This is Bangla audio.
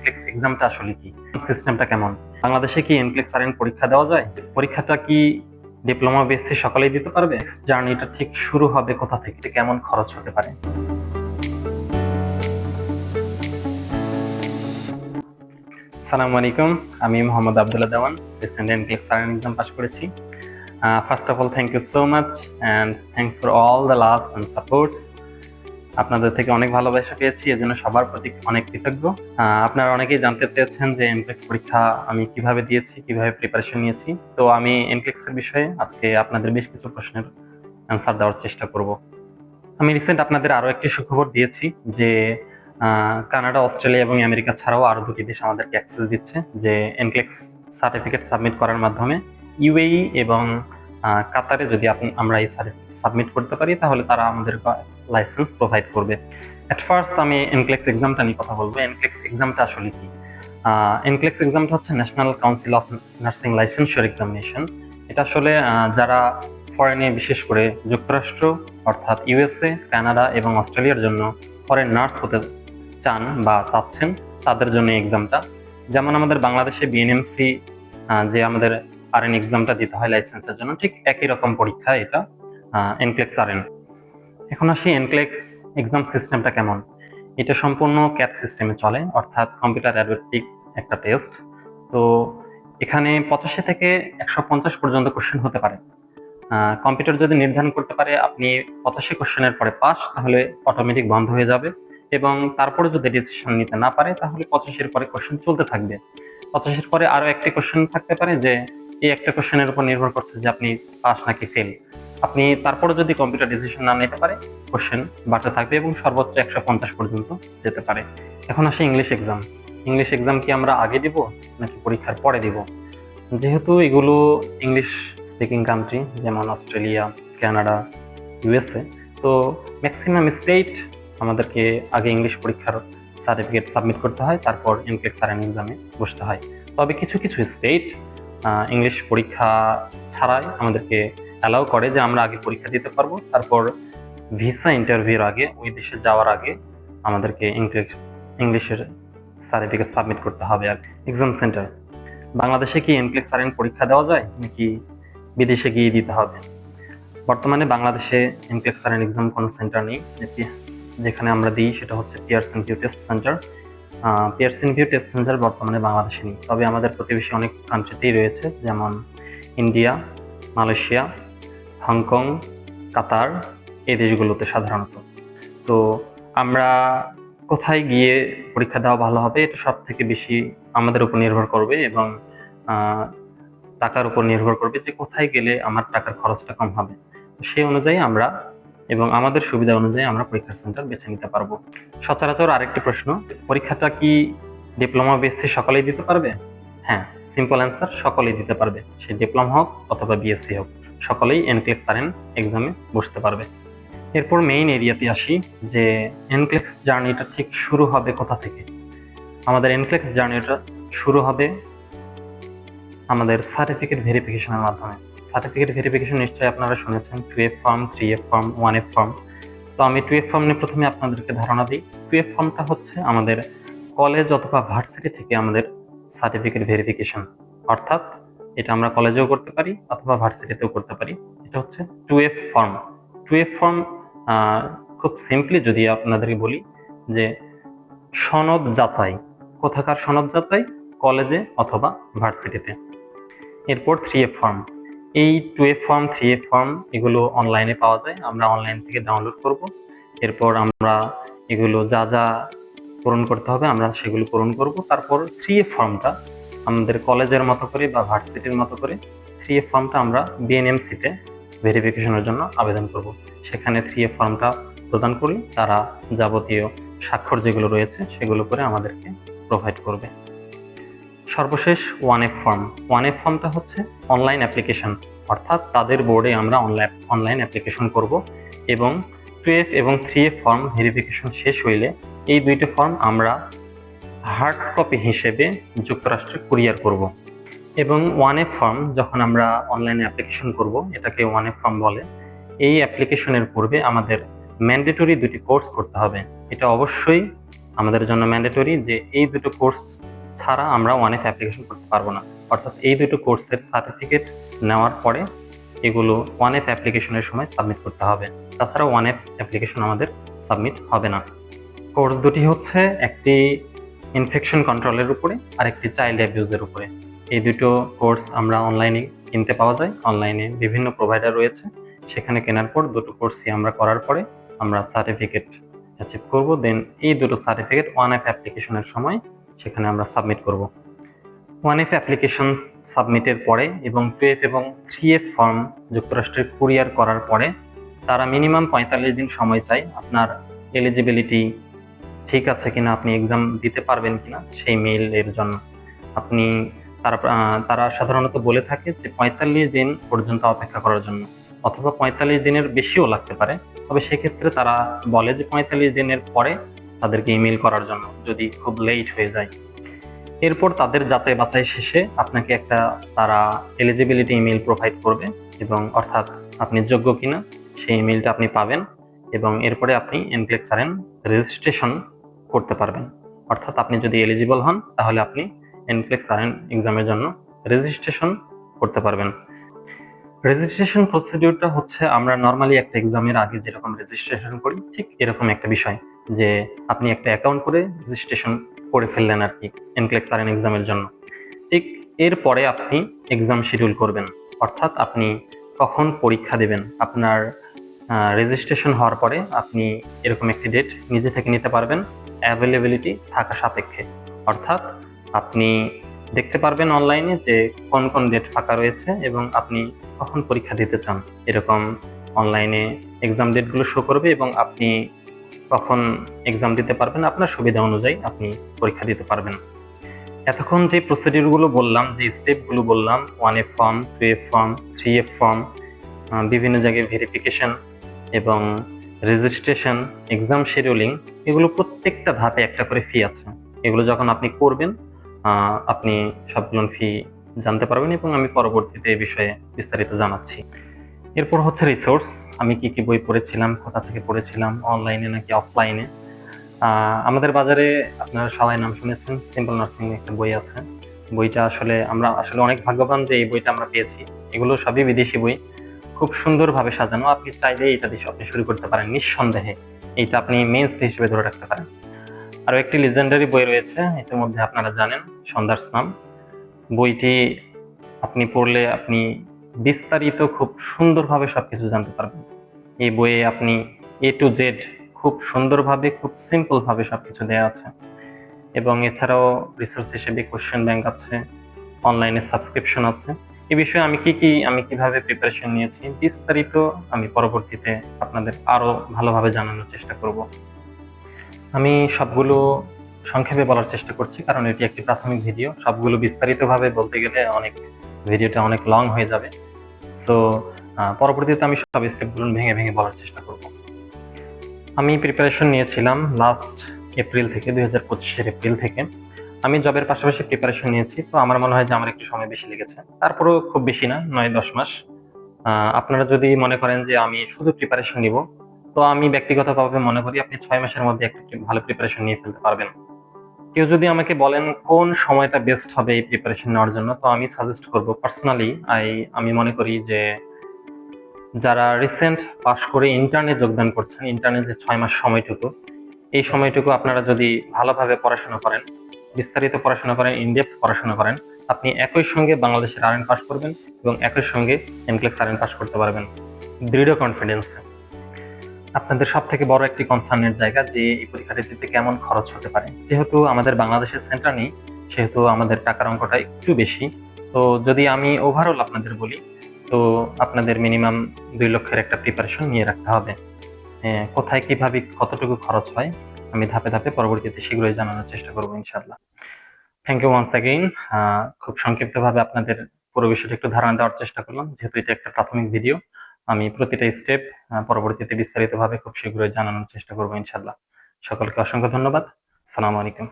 এনক্লেক্স এক্সামটা আসলে কি, সিস্টেমটা কেমন, বাংলাদেশে কি এনক্লেক্স আরএন পরীক্ষা দেওয়া যায়, পরীক্ষাটা কি ডিপ্লোমা বেসে সকলেই দিতে পারবে, জার্নিটা ঠিক শুরু হবে কোথা থেকে, কেমন খরচ হতে পারে। আসসালামু আলাইকুম, আমি Mohammad Abdullah Dewan, recent NCLEX RN exam pass করেছি। First of all thank you so much and thanks for all the loves and supports. আপনাদের থেকে অনেক ভালোবাসা পেয়েছি, এজন্য সবার প্রতি অনেক কৃতজ্ঞ। আপনারা অনেকেই জানতে চেয়েছেন যে এনক্লেক্স পরীক্ষা আমি কিভাবে দিয়েছি, কিভাবে প্রিপারেশন নিয়েছি। তো আমি এনক্লেক্স এর বিষয়ে আজকে আপনাদের বেশ কিছু প্রশ্নের অ্যান্সার দেওয়ার চেষ্টা করব। আমি রিসেন্ট আপনাদের আরো একটি সুখবর দিয়েছি যে কানাডা, অস্ট্রেলিয়া এবং আমেরিকা ছাড়াও আরো দুটি দেশ আমাদেরকে অ্যাক্সেস দিচ্ছে যে এনক্লেক্স সার্টিফিকেট সাবমিট করার মাধ্যমে ইউএই এবং কাতারে যদি আমরা এই সাবমিট করতে পারি তাহলে তারা আমাদের লাইসেন্স প্রোভাইড করবে। এট ফার্স্ট আমি এনক্লেক্স এক্সামটা নিয়ে কথা বলবো। এনক্লেক্স এক্সামটা আসলে কি? এনক্লেক্স এক্সামটা হচ্ছে National Council of Nursing Licensure Examination. এটা আসলে যারা ফরেনে, বিশেষ করে যুক্তরাষ্ট্র অর্থাৎ ইউএসএ, কানাডা এবং অস্ট্রেলিয়ার জন্য ফরেন নার্স হতে চান বা চাচ্ছেন তাদের জন্য এক্সামটা। যেমন আমাদের বাংলাদেশে বিএনএমসি যে আমাদের আরএন এক্সামটা দিতে হয় লাইসেন্সের জন্য, ঠিক একই রকম পরীক্ষা এটা এনক্লেক্স আরএন। এখন আসি এনক্লেক্স এক্সাম সিস্টেমটা কেমন। এটা সম্পূর্ণ ক্যাট সিস্টেমে চলে, অর্থাৎ কম্পিউটার অ্যাডভেটিক একটা টেস্ট। তো এখানে 85 থেকে 150 পর্যন্ত কোশ্চেন হতে পারে। কম্পিউটার যদি নির্ধারণ করতে পারে আপনি 85 কোশ্চেনের পরে পাস, তাহলে অটোমেটিক বন্ধ হয়ে যাবে, এবং তারপরে যদি ডিসিশন নিতে না পারে তাহলে 85-এর পরে কোশ্চেন চলতে থাকবে। 85-এর পরে আরো একটি কোশ্চেন থাকতে পারে যে এই একটা কোশ্চেনের উপর নির্ভর করছে যে আপনি পাস নাকি ফেল। আপনি তারপরে যদি কম্পিউটার ডিসিশন না নিতে পারে কোশ্চেন বাড়তে থাকবে এবং সর্বোচ্চ 150 পর্যন্ত যেতে পারে। এখন আসি ইংলিশ এক্সাম। ইংলিশ এক্সাম কি আমরা আগে দিব নাকি পরীক্ষার পরে দিব? যেহেতু এগুলো ইংলিশ স্পিকিং কান্ট্রি, যেমন অস্ট্রেলিয়া, কানাডা, ইউএসএ, তো ম্যাক্সিমাম স্টেট আমাদেরকে আগে ইংলিশ পরীক্ষার সার্টিফিকেট সাবমিট করতে হয়, তারপর এনক্লেক্স আরএন এক্সামে বসতে হয়। তবে কিছু কিছু স্টেট ইংলিশ পরীক্ষা ছাড়াই আমাদেরকে অ্যালাউ করে যে আমরা আগে পরীক্ষা দিতে পারবো, তারপর ভিসা ইন্টারভিউর আগে, ওই দেশে যাওয়ার আগে আমাদেরকে ইংলিশের সার্টিফিকেট সাবমিট করতে হবে। আর এক্সাম সেন্টার, বাংলাদেশে কি এনক্লেক্স আরএন পরীক্ষা দেওয়া যায় নাকি বিদেশে গিয়ে দিতে হবে? বর্তমানে বাংলাদেশে এনক্লেক্স আরএন এক্সাম কোনো সেন্টার নেই। যেখানে আমরা দিই সেটা হচ্ছে Pearson view test centre. Pearson view test centre বর্তমানে বাংলাদেশে নেই, তবে আমাদের প্রতিবেশী অনেক কান্ট্রিতেই রয়েছে, যেমন ইন্ডিয়া, মালয়েশিয়া, হংকং, কাতার, এই দেশগুলোতে সাধারণত। তো আমরা কোথায় গিয়ে পরীক্ষা দেওয়া ভালো হবে এটা সব থেকে বেশি আমাদের উপর নির্ভর করবে, এবং টাকার উপর নির্ভর করবে যে কোথায় গেলে আমার টাকার খরচটা কম হবে। সেই অনুযায়ী আমরা এবং আমাদের সুবিধা অনুযায়ী আমরা পরীক্ষার সেন্টার বেছে নিতে পারবো। সচরাচর আরেকটি প্রশ্ন, পরীক্ষাটা কি ডিপ্লোমা বেসে সকলেই দিতে পারবে? হ্যাঁ, সিম্পল অ্যান্সার, সকলেই দিতে পারবে। সে ডিপ্লোমা হোক অথবা বিএসসি হোক, সকলেই এনক্লেক্স আরএন এক্সামে বসতে পারবে। এরপর মেইন এরিয়াতে আসি যে এনক্লেক্স জার্নিটা ঠিক শুরু হবে কোথা থেকে। আমাদের এনক্লেক্স জার্নিটা শুরু হবে আমাদের সার্টিফিকেট ভেরিফিকেশনের মাধ্যমে। সার্টিফিকেট ভেরিফিকেশন নিশ্চয়ই আপনারা শুনেছেন, 2F form, 3F form, 1F form. তো আমি 2F ফর্ম নিয়ে প্রথমে আপনাদেরকে ধারণা দিই। 2F ফর্মটা হচ্ছে আমাদের কলেজ অথবা ভার্সিটি থেকে আমাদের সার্টিফিকেট ভেরিফিকেশন, অর্থাৎ এটা আমরা কলেজেও করতে পারি অথবা ভার্সিটিতেও করতে পারি। এটা হচ্ছে 2F ফর্ম। 2F ফর্ম খুব সিম্পলি যদি আপনাদেরকে বলি যে সনদ যাচাই। কোথাকার সনদ যাচাই? কলেজে অথবা ভার্সিটিতে। এরপর 3F ফর্ম। এই 2F ফর্ম, 3F ফর্ম এগুলো অনলাইনে পাওয়া যায়, আমরা অনলাইন থেকে ডাউনলোড করব। এরপর আমরা এগুলো যা যা পূরণ করতে হবে আমরা সেগুলো পূরণ করব। তারপর 3F ফর্মটা আমাদের কলেজের মতো করে বা ভার্সিটির মতো করে 3F ফর্মটা আমরা বিএনএমসিতে ভেরিফিকেশনের জন্য আবেদন করব। সেখানে 3F ফর্মটা প্রদান করি, তারা যাবতীয় স্বাক্ষর যেগুলো রয়েছে সেগুলো করে আমাদেরকে প্রোভাইড করবে। সর্বশেষ 1F ফর্ম। 1F ফর্মটা হচ্ছে অনলাইন অ্যাপ্লিকেশন, অর্থাৎ তাদের বোর্ডে আমরা অনলাইন অ্যাপ্লিকেশন করব, এবং 2F এবং 3F ফর্ম ভেরিফিকেশন শেষ হইলে এই দুইটা ফর্ম আমরা হার্ড কপি হিসেবে যুক্তরাষ্ট্রে কুরিয়ার করব। এবং 1F ফর্ম যখন আমরা অনলাইনে অ্যাপ্লিকেশন করব, এটাকে 1F ফর্ম বলে। এই অ্যাপ্লিকেশনের পূর্বে আমাদের ম্যান্ডেটরি দুটি কোর্স করতে হবে। এটা অবশ্যই আমাদের জন্য ম্যান্ডেটরি যে এই দুটো কোর্স ছাড়া আমরা ওয়ানএফ অ্যাপ্লিকেশন করতে পারবো না। অর্থাৎ এই দুটো কোর্সের সার্টিফিকেট নেওয়ার পরে এগুলো ওয়ানএফ অ্যাপ্লিকেশনের সময় সাবমিট করতে হবে, তাছাড়া ওয়ানএফ অ্যাপ্লিকেশন আমাদের সাবমিট হবে না। কোর্স দুটি হচ্ছে একটি ইনফেকশন কন্ট্রোলের উপরে আর একটি চাইল্ড অ্যাবিউজের উপরে। এই দুটো কোর্স আমরা অনলাইনে কিনতে পাওয়া যায়, অনলাইনে বিভিন্ন প্রোভাইডার রয়েছে, সেখানে কেনার পর দুটো কোর্সই আমরা করার পরে আমরা সার্টিফিকেট অ্যাচিভ করব। দেন এই দুটো সার্টিফিকেট ওয়ানএফ অ্যাপ্লিকেশনের সময় সেখানে আমরা সাবমিট করব। ওয়ানএফ অ্যাপ্লিকেশন সাবমিটের পরে এবং 2F এবং 3F ফর্ম যুক্তরাষ্ট্রে কুরিয়ার করার পরে তারা মিনিমাম 45 দিন সময় চায় আপনার এলিজিবিলিটি ঠিক আছে কিনা, আপনি এক্সাম দিতে পারবেন কিনা সেই মেইলের জন্য। আপনি তারা সাধারণত বলে থাকে যে 45 দিন পর্যন্ত অপেক্ষা করার জন্য, অথবা 45 দিনের বেশিও লাগতে পারে। তবে সেক্ষেত্রে তারা বলে যে 45 দিনের পরে তাদেরকে ইমেল করার জন্য, যদি খুব লেট হয়ে যায়। এরপর তাদের যাচাই বাছাই শেষে আপনাকে একটা তারা এলিজিবিলিটি ইমেল প্রোভাইড করবে, এবং অর্থাৎ আপনি যোগ্য কিনা সেই ইমেলটা আপনি পাবেন, এবং এরপরে আপনি NCLEX RN রেজিস্ট্রেশন করতে পারবেন। অর্থাৎ আপনি যদি এলিজিবল হন তাহলে আপনি NCLEX RN এক্সামের জন্য রেজিস্ট্রেশন করতে পারবেন। রেজিস্ট্রেশন প্রসিডিউরটা হচ্ছে আমরা নর্মালি একটা এক্সামের আগে যেরকম রেজিস্ট্রেশন করি ঠিক এরকম একটা বিষয়, যে আপনি একটা অ্যাকাউন্ট করে রেজিস্ট্রেশন করে ফেললেন আর কি NCLEX RN এক্সামের জন্য। ঠিক এরপরে আপনি এক্সাম শিডিউল করবেন, অর্থাৎ আপনি কখন পরীক্ষা দেবেন। আপনার রেজিস্ট্রেশন হওয়ার পরে আপনি এরকম একটি ডেট নিজে থেকে নিতে পারবেন অ্যাভেলেবিলিটি থাকা সাপেক্ষে। অর্থাৎ আপনি দেখতে পারবেন অনলাইনে যে কোন কোন ডেট ফাঁকা রয়েছে এবং আপনি কখন পরীক্ষা দিতে চান, এরকম অনলাইনে এক্সাম ডেটগুলো শো করবে, এবং আপনি কখন এক্সাম দিতে পারবেন আপনার সুবিধা অনুযায়ী আপনি পরীক্ষা দিতে পারবেন। এতক্ষণ যে প্রসিডিউরগুলো বললাম, যে স্টেপগুলো বললাম, 1F form, 2F form, 3F form, বিভিন্ন জায়গায় ভেরিফিকেশন এবং রেজিস্ট্রেশন, এক্সাম শিডিউলিং, এগুলো প্রত্যেকটা ধাপে একটা করে ফি আছে। এগুলো যখন আপনি করবেন আপনি সবগুলো ফি জানতে পারবেন, এবং আমি পরবর্তীতে এই বিষয়ে বিস্তারিত জানাচ্ছি। এরপর হচ্ছে রিসোর্স, আমি কি কি বই পড়েছিলাম, কোথা থেকে পড়েছিলাম, অনলাইনে নাকি অফলাইনে। আমাদের বাজারে আপনারা সবাই নাম শুনেছেন সিম্পল নার্সিং একটা বই আছে। বইটা আমরা আসলে অনেক ভাগ্যবান যে এই বইটা আমরা পেয়েছি। এগুলো সবই বিদেশি বই, খুব সুন্দরভাবে সাজানো। আপনি চাইলে এটা দিয়ে আপনি শুরু করতে পারেন নিঃসন্দেহে, এইটা আপনি মেইনস্টে হিসেবে ধরে রাখতে পারেন। আরও একটি লিজেন্ডারি বই রয়েছে, ইতিমধ্যে আপনারা জানেন, সন্ধ্যার স্নান। বইটি আপনি পড়লে আপনি বিস্তারিত খুব সুন্দরভাবে সবকিছু জানতে পারবেন। এই বইয়ে আপনি A to Z খুব সুন্দরভাবে, খুব সিম্পল ভাবে সবকিছু দেওয়া আছে। এবং এছাড়াও রিসোর্স হিসেবে কোশ্চেন ব্যাংক আছে, অনলাইনে সাবস্ক্রিপশন আছে। এই বিষয়ে আমি কিভাবে প্রিপারেশন নিয়েছি বিস্তারিত আমি পরবর্তীতে আপনাদের আরো ভালোভাবে জানানোর চেষ্টা করব। আমি সবগুলো সংক্ষেপে বলার চেষ্টা করছি, কারণ এটি একটি প্রাথমিক ভিডিও। সবগুলো বিস্তারিতভাবে বলতে গেলে ভিডিওটা অনেক লং হয়ে যাবে। সো পরবর্তীতে আমি সব স্টেপগুলো ভেঙে ভেঙে বলার চেষ্টা করব। আমি প্রিপারেশন নিয়েছিলাম লাস্ট এপ্রিল থেকে, 2025-এর এপ্রিল থেকে। আমি জবের পাশাপাশি প্রিপারেশন নিয়েছি, তো আমার মনে হয় যে আমার একটু সময় বেশি লেগেছে। তারপরেও খুব বেশি না, 9-10 মাস। আপনারা যদি মনে করেন যে আমি শুধু প্রিপারেশন নিব, তো আমি ব্যক্তিগতভাবে মনে করি আপনি 6 মাসের মধ্যে একটা ভালো প্রিপারেশন নিয়ে ফেলতে পারবেন। কেউ যদি আমাকে বলেন কোন সময়টা বেস্ট হবে এই প্রিপারেশন নেওয়ার জন্য, তো আমি সাজেস্ট করব পার্সোনালি আমি মনে করি যে যারা রিসেন্ট পাস করে ইন্টার্নে যোগদান করছেন, ইন্টার্নে যে 6 মাস সময়টুকু, এই সময়টুকু আপনারা যদি ভালোভাবে পড়াশোনা করেন, বিস্তারিত পড়াশোনা করেন, ইনডেপথ পড়াশোনা করেন, আপনি একই সঙ্গে বাংলাদেশের RN পাস করবেন এবং একই সঙ্গে NCLEX RN পাস করতে পারবেন দৃঢ় কনফিডেন্সে। আপনাদের সব থেকে বড় একটি কনসার্নের জায়গা যে এই পরীক্ষাটি দিতে কেমন খরচ হতে পারে। যেহেতু আমাদের বাংলাদেশের সেন্টার নেই, সেহেতু আমাদের টাকার অঙ্কটা একটু বেশি। তো যদি আমি ওভারঅল আপনাদের বলি, তো আপনাদের মিনিমাম 2 লক্ষের একটা প্রিপারেশন নিয়ে রাখতে হবে। কোথায় কিভাবে কতটুকু খরচ হয় আমি ধাপে ধাপে পরবর্তীতে শীঘ্রই জানানোর চেষ্টা করবো ইনশাআল্লাহ। Thank you once again. খুব সংক্ষিপ্তভাবে আপনাদের পুরো বিষয়টা একটু ধারণা দেওয়ার চেষ্টা করলাম, যেহেতু এটা একটা প্রাথমিক ভিডিও। আমি প্রতিটা স্টেপ পরবর্তীতে বিস্তারিতভাবে খুব শীঘ্রই জানানোর চেষ্টা করবো ইনশাআল্লাহ। সকলকে অসংখ্য ধন্যবাদ। আসসালামু আলাইকুম।